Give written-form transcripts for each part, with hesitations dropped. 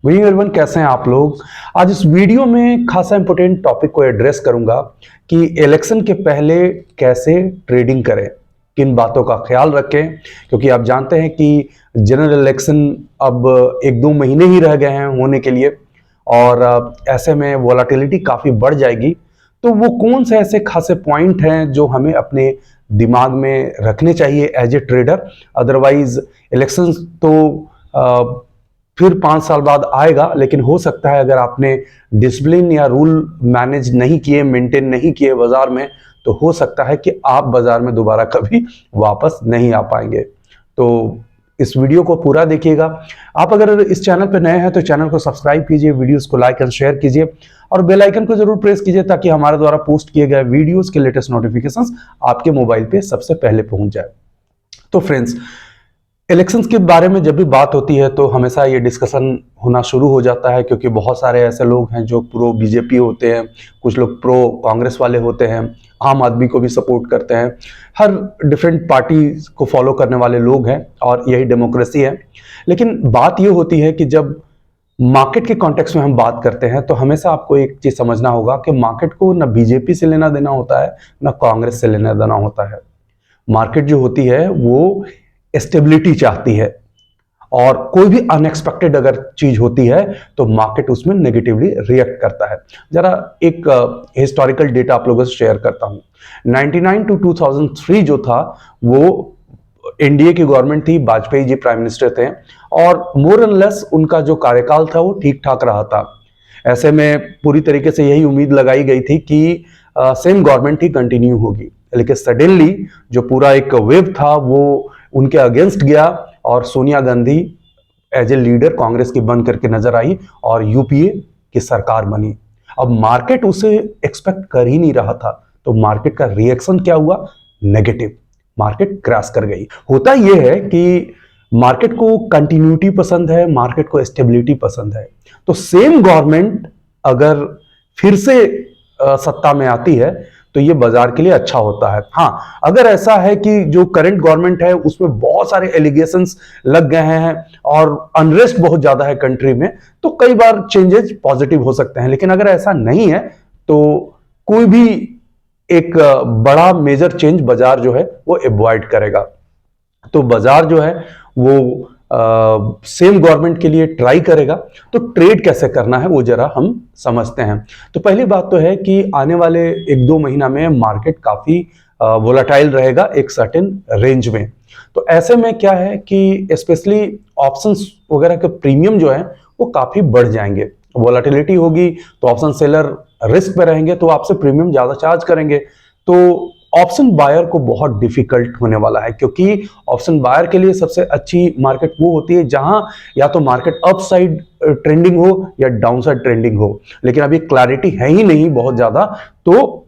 Good evening everyone, कैसे हैं आप लोग। आज इस वीडियो में खासा इंपॉर्टेंट टॉपिक को एड्रेस करूंगा कि इलेक्शन के पहले कैसे ट्रेडिंग करें, किन बातों का ख्याल रखें, क्योंकि आप जानते हैं कि जनरल इलेक्शन अब 1-2 महीने ही रह गए हैं होने के लिए और ऐसे में वोलाटिलिटी काफ़ी बढ़ जाएगी। तो वो कौन से ऐसे खासे पॉइंट हैं जो हमें अपने दिमाग में रखने चाहिए as a trader. Otherwise election तो फिर 5 साल बाद आएगा, लेकिन हो सकता है अगर आपने डिसिप्लिन या रूल मैनेज नहीं किए, मेंटेन नहीं किए बाजार में, तो हो सकता है कि आप बाजार में दोबारा कभी वापस नहीं आ पाएंगे। तो इस वीडियो को पूरा देखिएगा। आप अगर इस चैनल पर नए हैं तो चैनल को सब्सक्राइब कीजिए, वीडियोस को लाइक एंड शेयर कीजिए और बेल आइकन को जरूर प्रेस कीजिए ताकि हमारे द्वारा पोस्ट किए गए वीडियोस के लेटेस्ट नोटिफिकेशंस आपके मोबाइल पे सबसे पहले पहुंच जाए। तो फ्रेंड्स, इलेक्शंस के बारे में जब भी बात होती है तो हमेशा ये डिस्कशन होना शुरू हो जाता है, क्योंकि बहुत सारे ऐसे लोग हैं जो प्रो बीजेपी होते हैं, कुछ लोग प्रो कांग्रेस वाले होते हैं, आम आदमी को भी सपोर्ट करते हैं। हर डिफरेंट पार्टी को फॉलो करने वाले लोग हैं और यही डेमोक्रेसी है। लेकिन बात ये होती है कि जब मार्केट के कॉन्टेक्स्ट में हम बात करते हैं तो हमेशा आपको एक चीज समझना होगा कि मार्केट को ना बीजेपी से लेना देना होता है, ना कांग्रेस से लेना देना होता है। मार्केट जो होती है वो स्टेबिलिटी चाहती है और कोई भी अनएक्सपेक्टेड अगर चीज होती है तो मार्केट उसमें नेगेटिवली रिएक्ट करता है। जरा एक हिस्टोरिकल डेटा आप लोगों से शेयर करता हूं। 99 टू 2003 जो था वो एनडीए की गवर्नमेंट थी, वाजपेयी जी प्राइम मिनिस्टर थे और मोर एंड लेस उनका जो कार्यकाल था वो ठीक ठाक रहा था। ऐसे में पूरी तरीके से यही उम्मीद लगाई गई थी कि सेम गवर्नमेंट ही कंटिन्यू होगी, लेकिन सडनली जो पूरा एक वेव था वो उनके अगेंस्ट गया और Sonia Gandhi as a leader Congress की बन करके नजर आई और यूपीए की सरकार बनी। अब मार्केट उसे एक्सपेक्ट कर ही नहीं रहा था, तो मार्केट का रिएक्शन क्या हुआ? नेगेटिव। मार्केट क्रैश कर गई। होता यह है कि मार्केट को कंटिन्यूटी पसंद है, मार्केट को स्टेबिलिटी पसंद है। तो सेम गवर्नमेंट अगर फिर से सत्ता में आती है तो ये बाजार के लिए अच्छा होता है। हाँ, अगर ऐसा है कि जो करंट गवर्नमेंट है उसमें बहुत सारे एलिगेशंस लग गए हैं और अनरेस्ट बहुत ज्यादा है कंट्री में, तो कई बार चेंजेस पॉजिटिव हो सकते हैं। लेकिन अगर ऐसा नहीं है तो कोई भी एक बड़ा मेजर चेंज बाजार जो है वो अवॉइड करेगा। तो बाजार जो है वो सेम गवर्नमेंट के लिए ट्राई करेगा। तो ट्रेड कैसे करना है वो जरा हम समझते हैं। तो पहली बात तो है कि आने वाले 1-2 महीना में मार्केट काफी वोलाटाइल रहेगा एक सर्टेन रेंज में। तो ऐसे में क्या है कि स्पेशली ऑप्शंस वगैरह के प्रीमियम जो है वो काफी बढ़ जाएंगे। वोलाटिलिटी होगी तो ऑप्शन सेलर रिस्क पे रहेंगे तो आपसे प्रीमियम ज्यादा चार्ज करेंगे। तो ऑप्शन बायर को बहुत डिफिकल्ट होने वाला है, क्योंकि ऑप्शन बायर के लिए सबसे अच्छी मार्केट वो होती है जहां या तो मार्केट अप साइड ट्रेंडिंग हो या डाउन साइड ट्रेंडिंग हो। लेकिन अभी क्लैरिटी है ही नहीं बहुत ज्यादा, तो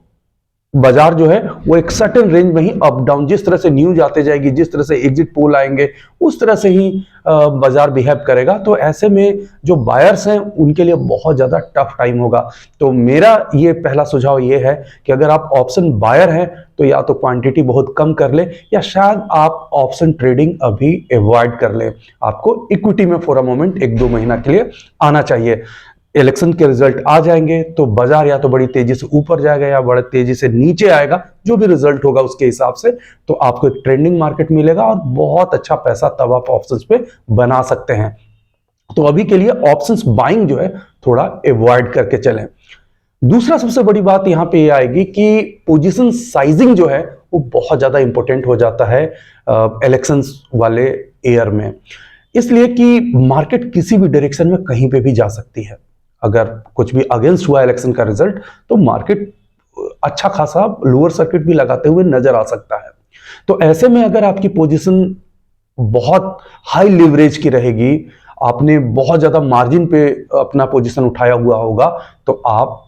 बाजार जो है वो एक सर्टेन रेंज में ही अप डाउन, जिस तरह से न्यूज आते जाएगी, जिस तरह से एग्जिट पोल आएंगे, उस तरह से ही बाजार बिहेव करेगा। तो ऐसे में जो बायर्स हैं उनके लिए बहुत ज्यादा टफ टाइम होगा। तो मेरा ये पहला सुझाव ये है कि अगर आप ऑप्शन बायर हैं तो या तो क्वांटिटी बहुत कम कर ले या शायद आप ऑप्शन ट्रेडिंग अभी अवॉइड कर ले। आपको इक्विटी में फॉर अ मोमेंट 1-2 महीना के लिए आना चाहिए। इलेक्शन के रिजल्ट आ जाएंगे तो बाजार या तो बड़ी तेजी से ऊपर जाएगा या बड़ी तेजी से नीचे आएगा, जो भी रिजल्ट होगा उसके हिसाब से। तो आपको एक ट्रेंडिंग मार्केट मिलेगा और बहुत अच्छा पैसा तब आप ऑप्शंस पे बना सकते हैं। तो अभी के लिए ऑप्शंस बाइंग जो है थोड़ा अवॉइड करके चलें। दूसरा सबसे बड़ी बात यहां पे ये आएगी कि पोजीशन साइजिंग जो है वो बहुत ज्यादा इंपॉर्टेंट हो जाता है इलेक्शंस वाले ईयर में, इसलिए कि मार्केट किसी भी डायरेक्शन में कहीं पे भी जा सकती है। अगर कुछ भी अगेंस्ट हुआ इलेक्शन का रिजल्ट तो मार्केट अच्छा खासा लोअर सर्किट भी लगाते हुए नजर आ सकता है। तो ऐसे में अगर आपकी पोजीशन बहुत हाई लिवरेज की रहेगी, आपने बहुत ज्यादा मार्जिन पे अपना पोजीशन उठाया हुआ होगा, तो आप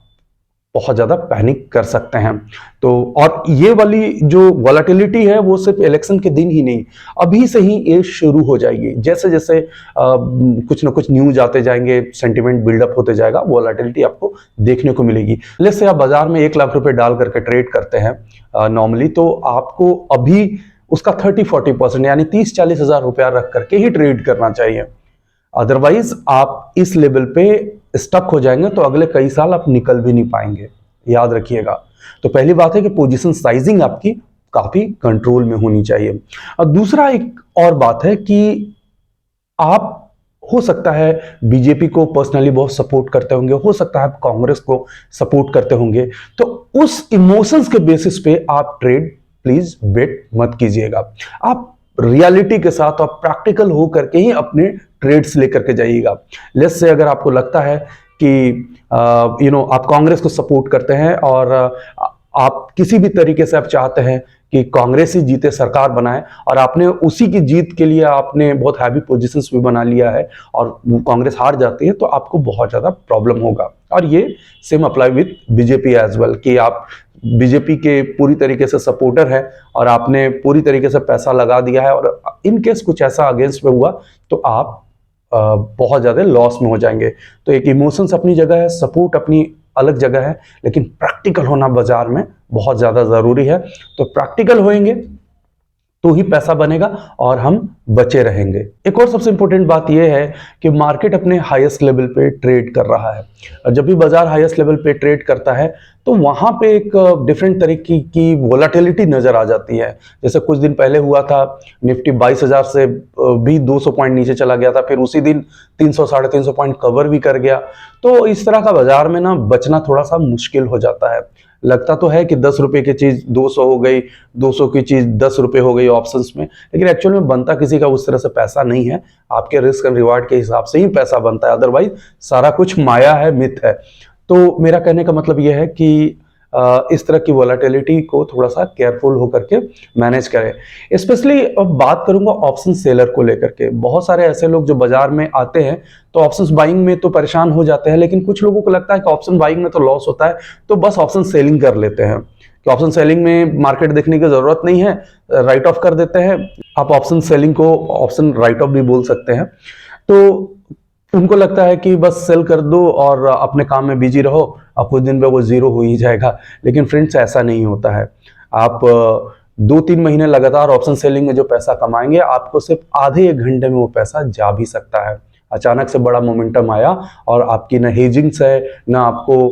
बहुत ज्यादा पैनिक कर सकते हैं। तो और ये वाली जो वोलेटिलिटी है वो सिर्फ इलेक्शन के दिन ही नहीं, अभी से ही ये शुरू हो जाएगी। जैसे जैसे कुछ ना कुछ न्यूज आते जाएंगे, सेंटिमेंट बिल्डअप होते जाएगा, वोलेटिलिटी आपको देखने को मिलेगी। जैसे आप बाजार में 1 लाख रुपए डाल करके ट्रेड करते हैं नॉर्मली, तो आपको अभी उसका 30-40% यानी 30-40 हजार रुपया रख करके ही ट्रेड करना चाहिए। अदरवाइज आप इस लेवल पे स्टक हो जाएंगे तो अगले कई साल आप निकल भी नहीं पाएंगे, याद रखिएगा। तो पहली बात है कि पोजीशन साइजिंग आपकी काफी कंट्रोल में होनी चाहिए। और दूसरा एक और बात है कि आप हो सकता है बीजेपी को पर्सनली बहुत सपोर्ट करते होंगे, हो सकता है आप कांग्रेस को सपोर्ट करते होंगे, तो उस इमोशंस के बेसिस पे आप ट्रेड प्लीज बेट मत कीजिएगा। आप रियलिटी के साथ और प्रैक्टिकल हो करके ही अपने ट्रेड्स लेकर के जाइएगा। लेट्स से अगर आपको लगता है कि आप कांग्रेस को सपोर्ट करते हैं और आप किसी भी तरीके से आप चाहते हैं कि कांग्रेस ही जीते, सरकार बनाए, और आपने उसी की जीत के लिए आपने बहुत हैवी पोजीशंस भी बना लिया है और कांग्रेस हार जाती है, तो आपको बहुत ज्यादा प्रॉब्लम होगा। और ये same apply with BJP as well कि आप बीजेपी के पूरी तरीके से सपोर्टर है और आपने पूरी तरीके से पैसा लगा दिया है और इन केस कुछ ऐसा अगेंस्ट में हुआ तो आप बहुत ज्यादा लॉस में हो जाएंगे। तो एक इमोशंस अपनी जगह है, सपोर्ट अपनी अलग जगह है, लेकिन प्रैक्टिकल होना बाजार में बहुत ज्यादा जरूरी है। तो प्रैक्टिकल होएंगे तो ही पैसा बनेगा और हम बचे रहेंगे। एक और सबसे इंपॉर्टेंट बात यह है कि मार्केट अपने हाईएस्ट लेवल पे ट्रेड कर रहा है, और जब भी बाजार हाईएस्ट लेवल पे ट्रेड करता है तो वहां पे एक डिफरेंट तरीके की वोलाटिलिटी नजर आ जाती है। जैसे कुछ दिन पहले हुआ था, निफ्टी 22,000 से भी 200 पॉइंट नीचे चला गया था, फिर उसी दिन 300 साढ़े 300 पॉइंट कवर भी कर गया। तो इस तरह का बाजार में ना बचना थोड़ा सा मुश्किल हो जाता है। लगता तो है कि 10 रुपए की चीज 200 हो गई, 200 की चीज 10 रुपए हो गई ऑप्शंस में, लेकिन एक्चुअल में बनता किसी का उस तरह से पैसा नहीं है। आपके रिस्क एंड रिवार्ड के हिसाब से ही पैसा बनता है, अदरवाइज सारा कुछ माया है, मिथ है। तो मेरा कहने का मतलब यह है कि इस तरह की वोलाटिलिटी को थोड़ा सा केयरफुल होकर के मैनेज करें। स्पेशली अब बात करूंगा ऑप्शन सेलर को लेकर के। बहुत सारे ऐसे लोग जो बाजार में आते हैं तो ऑप्शंस बाइंग में तो परेशान हो जाते हैं, लेकिन कुछ लोगों को लगता है कि ऑप्शन बाइंग में तो लॉस होता है तो बस ऑप्शन सेलिंग कर लेते हैं कि ऑप्शन सेलिंग में मार्केट देखने की जरूरत नहीं है, राइट ऑफ कर देते हैं। आप ऑप्शन सेलिंग को ऑप्शन राइट ऑफ भी बोल सकते हैं। तो उनको लगता है कि बस सेल कर दो और अपने काम में बिजी रहो और कुछ दिन में वो जीरो हो ही जाएगा, लेकिन फ्रेंड्स ऐसा नहीं होता है। आप 2-3 महीने लगातार ऑप्शन सेलिंग में जो पैसा कमाएंगे, आपको सिर्फ आधे एक घंटे में वो पैसा जा भी सकता है। अचानक से बड़ा मोमेंटम आया और आपकी ना हेजिंग्स है, ना आपको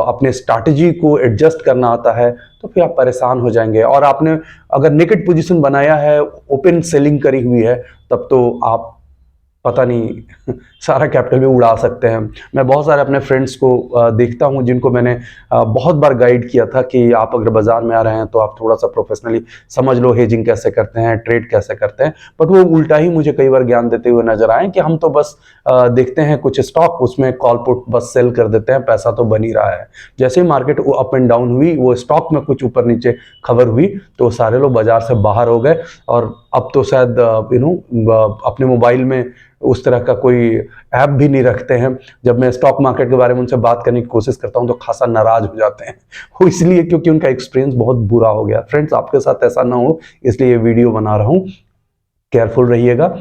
अपने स्ट्रैटेजी को एडजस्ट करना आता है, तो फिर आप परेशान हो जाएंगे। और आपने अगर नेकेड पोजीशन बनाया है, ओपन सेलिंग करी हुई है, तब तो आप पता नहीं सारा कैपिटल भी उड़ा सकते हैं। मैं बहुत सारे अपने फ्रेंड्स को देखता हूं जिनको मैंने बहुत बार गाइड किया था कि आप अगर बाजार में आ रहे हैं तो आप थोड़ा सा प्रोफेशनली समझ लो हेजिंग कैसे करते हैं, ट्रेड कैसे करते हैं, बट वो उल्टा ही मुझे कई बार ज्ञान देते हुए नजर आए कि हम तो बस देखते हैं कुछ स्टॉक, उसमें कॉल पुट बस सेल कर देते हैं, पैसा तो बन ही रहा है। जैसे ही मार्केट अप एंड डाउन हुई, वो स्टॉक में कुछ ऊपर नीचे खबर हुई तो सारे लोग बाजार से बाहर हो गए। और अब तो शायद अपने मोबाइल में उस तरह का कोई ऐप भी नहीं रखते हैं। जब मैं स्टॉक मार्केट के बारे में उनसे बात करने की कोशिश करता हूं तो खासा नाराज हो जाते हैं, वो इसलिए क्योंकि उनका एक्सपीरियंस बहुत बुरा हो गया। फ्रेंड्स, आपके साथ ऐसा ना हो इसलिए ये वीडियो बना रहा हूं। केयरफुल रहिएगा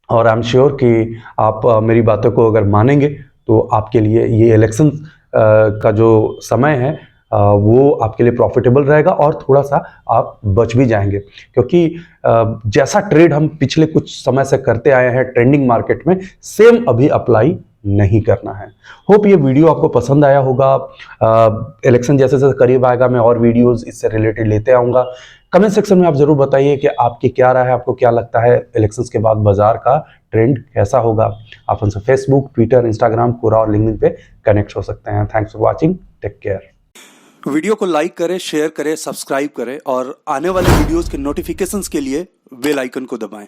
और आई एम श्योर कि आप मेरी बातों को अगर मानेंगे तो आपके लिए ये इलेक्शन का जो समय है वो आपके लिए प्रॉफिटेबल रहेगा और थोड़ा सा आप बच भी जाएंगे। क्योंकि जैसा ट्रेड हम पिछले कुछ समय से करते आए हैं ट्रेंडिंग मार्केट में, सेम अभी अप्लाई नहीं करना है। होप ये वीडियो आपको पसंद आया होगा। इलेक्शन जैसे जैसे करीब आएगा मैं और वीडियोस इससे रिलेटेड लेते आऊँगा। कमेंट सेक्शन में आप जरूर बताइए कि आपकी क्या राय है, आपको क्या लगता है इलेक्शंस के बाद बाजार का ट्रेंड कैसा होगा। आप हमसे फेसबुक, ट्विटर, इंस्टाग्राम, कोरा और लिंक्डइन पे कनेक्ट हो सकते हैं। Thanks for watching, take care. Video को लाइक करें, शेयर करें, सब्सक्राइब करें और आने वाले वीडियोस के नोटिफिकेशंस के लिए बेल आइकन को दबाएं।